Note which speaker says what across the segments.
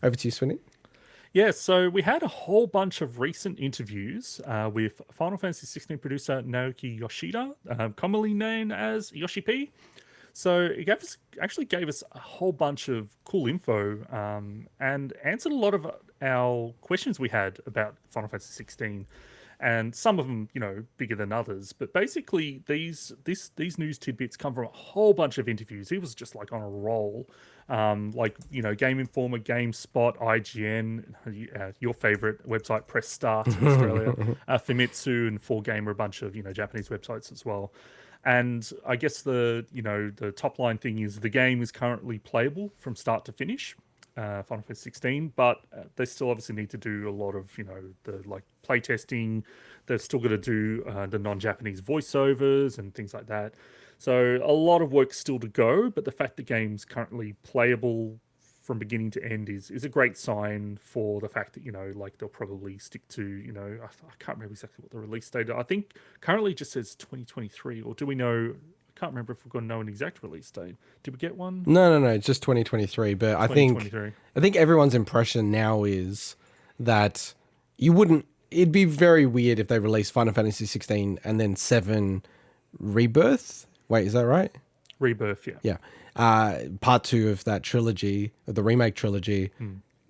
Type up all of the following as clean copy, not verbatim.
Speaker 1: Over to you, Swinny.
Speaker 2: Yeah, so we had a whole bunch of recent interviews with Final Fantasy XVI producer Naoki Yoshida, commonly known as Yoshi-P. So it actually gave us a whole bunch of cool info and answered a lot of our questions we had about Final Fantasy 16, and some of them, bigger than others. But basically, these news tidbits come from a whole bunch of interviews. He was just like on a roll, Game Informer, GameSpot, IGN, your favorite website, Press Start in Australia, Famitsu, and 4Gamer, a bunch of Japanese websites as well. And I guess the top line thing is the game is currently playable from start to finish, Final Fantasy 16, but they still obviously need to do a lot of the play testing. They've still got to do the non-Japanese voiceovers and things like that. So a lot of work still to go, but the fact the game's currently playable from beginning to end is a great sign for the fact that they'll probably stick to I can't remember exactly what the release date. I think currently it just says 2023, or do we know? I can't remember if we're going to know an exact release date. Did we get one?
Speaker 1: No. It's just 2023. But I think
Speaker 2: 2023.
Speaker 1: I think everyone's impression now is that you wouldn't. It'd be very weird if they released Final Fantasy 16 and then 7 Rebirth. Wait, is that right?
Speaker 2: Rebirth, yeah.
Speaker 1: Yeah. Part 2 of that trilogy, of the remake trilogy.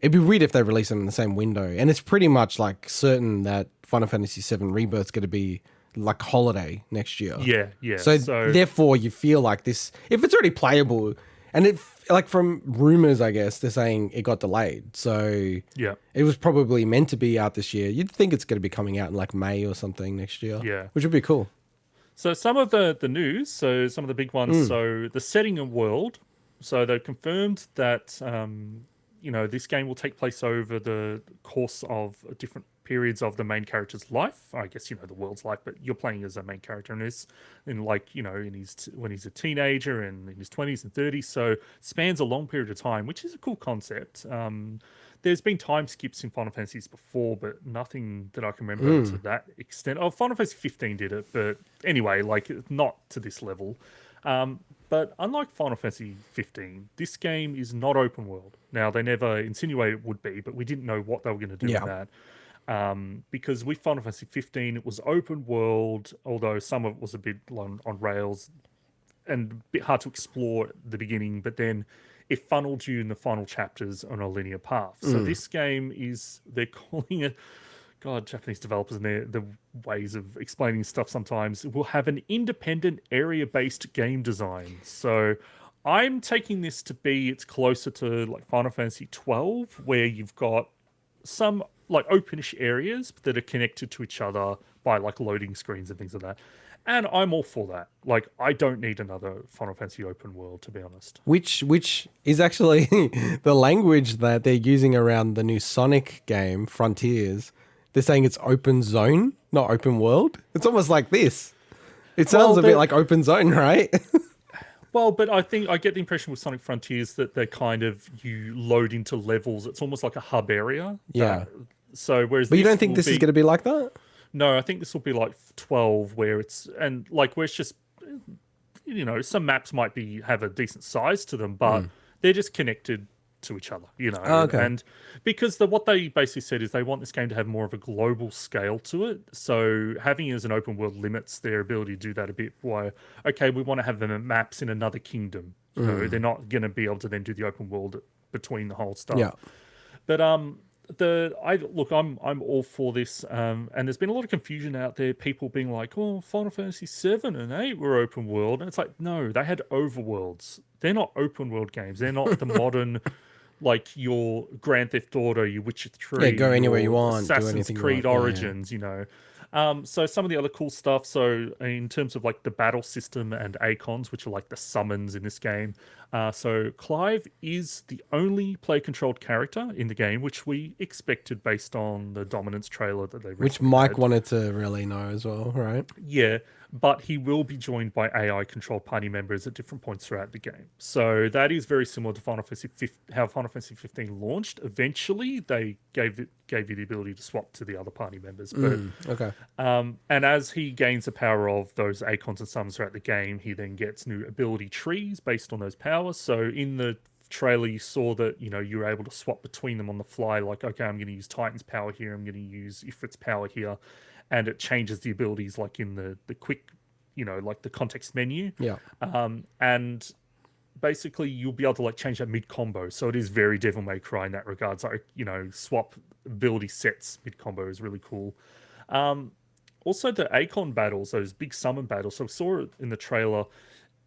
Speaker 1: It'd be weird if they release them in the same window. And it's pretty much like certain that Final Fantasy VII Rebirth's going to be like holiday next year.
Speaker 2: Yeah.
Speaker 1: So therefore you feel like this, if it's already playable, and it, like from rumors, I guess, they're saying it got delayed. So
Speaker 2: yeah,
Speaker 1: it was probably meant to be out this year. You'd think it's going to be coming out in like May or something next year.
Speaker 2: Yeah.
Speaker 1: Which would be cool.
Speaker 2: So some of the news, so some of the big ones, so the setting and world. So they've confirmed that this game will take place over the course of different periods of the main character's life. I guess the world's life, but you're playing as a main character in this, in his when he's a teenager and in his 20s and 30s. So it spans a long period of time, which is a cool concept. There's been time skips in Final Fantasies before, but nothing that I can remember to that extent. Oh, Final Fantasy 15 did it, but anyway, not to this level. But unlike Final Fantasy 15, this game is not open world. Now, they never insinuated it would be, but we didn't know what they were going to do with that. Because with Final Fantasy 15, it was open world, although some of it was a bit on rails and a bit hard to explore at the beginning, but then it funneled you in the final chapters on a linear path. So this game they're calling it, God, Japanese developers and the ways of explaining stuff sometimes will have an independent area-based game design. So I'm taking this to be it's closer to like Final Fantasy 12, where you've got some like openish areas that are connected to each other by like loading screens and things like that. And I'm all for that. Like, I don't need another Final Fantasy open world, to be honest.
Speaker 1: Which is actually the language that they're using around the new Sonic game, Frontiers. They're saying it's open zone, not open world. It's almost like this. It sounds a bit like open zone, right?
Speaker 2: Well, but I think I get the impression with Sonic Frontiers that they're kind of, you load into levels. It's almost like a hub area.
Speaker 1: Yeah.
Speaker 2: Whereas
Speaker 1: but you don't think this is going to be like that?
Speaker 2: No, I think this will be like 12, where it's just, some maps might have a decent size to them, but they're just connected to each other,
Speaker 1: Oh, okay.
Speaker 2: And because what they basically said is they want this game to have more of a global scale to it. So having it as an open world limits their ability to do that a bit. Why? Okay, we want to have them maps in another kingdom. They're not going to be able to then do the open world between the whole stuff.
Speaker 1: Yeah.
Speaker 2: But I'm all for this, and there's been a lot of confusion out there. People being like, "Oh, Final Fantasy 7 and 8 were open world," and it's like, no, they had overworlds. They're not open world games. They're not the modern, like your Grand Theft Auto, your Witcher 3,
Speaker 1: Yeah, go anywhere you want, do
Speaker 2: Assassin's
Speaker 1: anything you
Speaker 2: Creed
Speaker 1: want.
Speaker 2: Origins, So some of the other cool stuff. So in terms of like the battle system and Eikons, which are like the summons in this game. So Clive is the only play-controlled character in the game, which we expected based on the Dominance trailer that they
Speaker 1: Which
Speaker 2: recently
Speaker 1: Mike
Speaker 2: had.
Speaker 1: wanted to really know as well, right?
Speaker 2: Yeah, but he will be joined by AI-controlled party members at different points throughout the game. So that is very similar to how Final Fantasy 15 launched. Eventually, they gave you the ability to swap to the other party members. But
Speaker 1: Okay.
Speaker 2: and as he gains the power of those Eikons and summons throughout the game, he then gets new ability trees based on those powers. So in the trailer, you saw that, you know, you were able to swap between them on the fly. Like, okay, I'm going to use Titan's power here. I'm going to use Ifrit's power here. And it changes the abilities like in the quick, you know, like the context menu.
Speaker 1: Yeah.
Speaker 2: And basically you'll be able to like change that mid combo. So it is very Devil May Cry in that regard. So, you know, swap ability sets mid combo is really cool. Also the Eikon battles, those big summon battles. So we saw it in the trailer.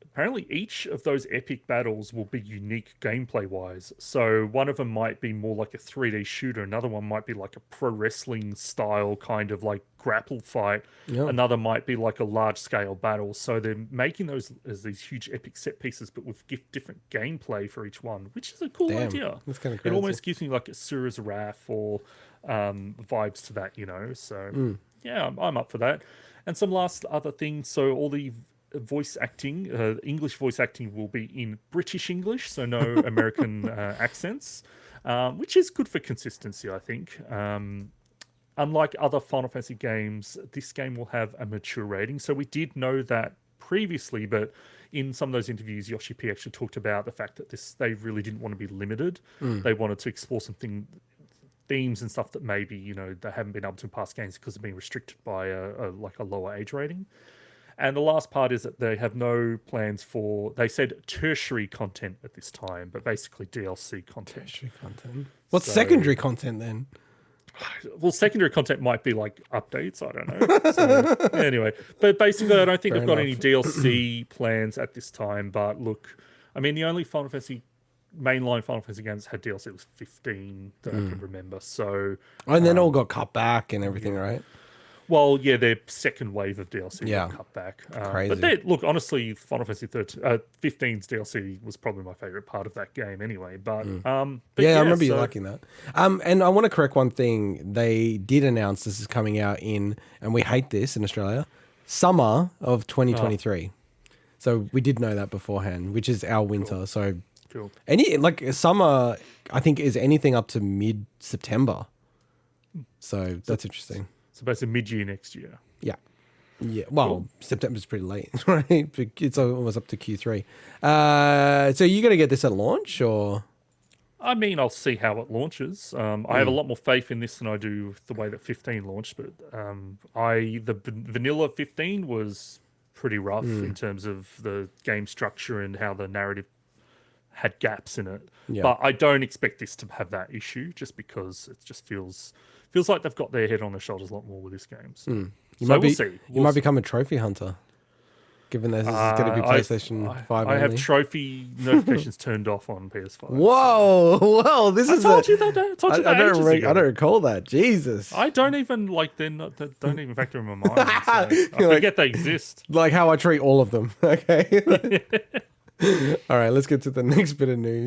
Speaker 2: Apparently each of those epic battles will be unique gameplay wise. So one of them might be more like a 3D shooter. Another one might be like a pro wrestling style kind of like grapple fight.
Speaker 1: Yeah.
Speaker 2: Another might be like a large scale battle. So they're making those as these huge epic set pieces, but with different gameplay for each one, which is a cool idea.
Speaker 1: That's kind of
Speaker 2: It
Speaker 1: crazy.
Speaker 2: almost gives me like a Sura's Wrath or vibes to that, you know. So yeah, I'm up for that. And some last other things. So all the voice acting, English voice acting will be in British English, so no American accents, which is good for consistency, I think. Unlike other Final Fantasy games, this game will have a mature rating. So we did know that previously, but in some of those interviews, Yoshi-P actually talked about the fact that they really didn't want to be limited. They wanted to explore something, themes and stuff that maybe, you know, they haven't been able to in past games because they're being restricted by a lower age rating. And the last part is that they have no plans for, they said tertiary content at this time, but basically DLC content.
Speaker 1: Tertiary content. What's secondary content then?
Speaker 2: Well, secondary content might be like updates. I don't know. So, anyway, but basically, I don't think they've got any DLC plans at this time. But look, I mean, the only Final Fantasy mainline Final Fantasy games had DLC was 15 that I can remember. So,
Speaker 1: And then all got cut back and everything, right?
Speaker 2: well, yeah, their second wave of DLC got cut back.
Speaker 1: Crazy.
Speaker 2: But look, honestly, Final Fantasy 15's DLC was probably my favorite part of that game anyway. But, but
Speaker 1: I remember you liking that. And I want to correct one thing. They did announce this is coming out in, and we hate this in Australia, summer of 2023. So we did know that beforehand, which is our winter.
Speaker 2: Cool.
Speaker 1: So
Speaker 2: Cool.
Speaker 1: Summer, I think, is anything up to mid-September. So that's interesting.
Speaker 2: So basically mid-year next year.
Speaker 1: Yeah. Yeah. Well,
Speaker 2: Cool.
Speaker 1: September's pretty late, right? It's almost up to Q3. So you going to get this at launch or?
Speaker 2: I mean, I'll see how it launches. I have a lot more faith in this than I do the way that 15 launched, but the vanilla 15 was pretty rough in terms of the game structure and how the narrative had gaps in it.
Speaker 1: Yeah.
Speaker 2: But I don't expect this to have that issue just because it just feels like they've got their head on their shoulders a lot more with this game. So, we'll see.
Speaker 1: You might become a trophy hunter, given this is going to be PlayStation 5
Speaker 2: I have
Speaker 1: only.
Speaker 2: trophy notifications turned off on PS5.
Speaker 1: Whoa, this is
Speaker 2: I told you that ages ago.
Speaker 1: I don't recall that. Jesus.
Speaker 2: I don't even they don't even factor in my mind. So I forget they exist.
Speaker 1: Like how I treat all of them. Okay. All right, let's get to the next bit of news.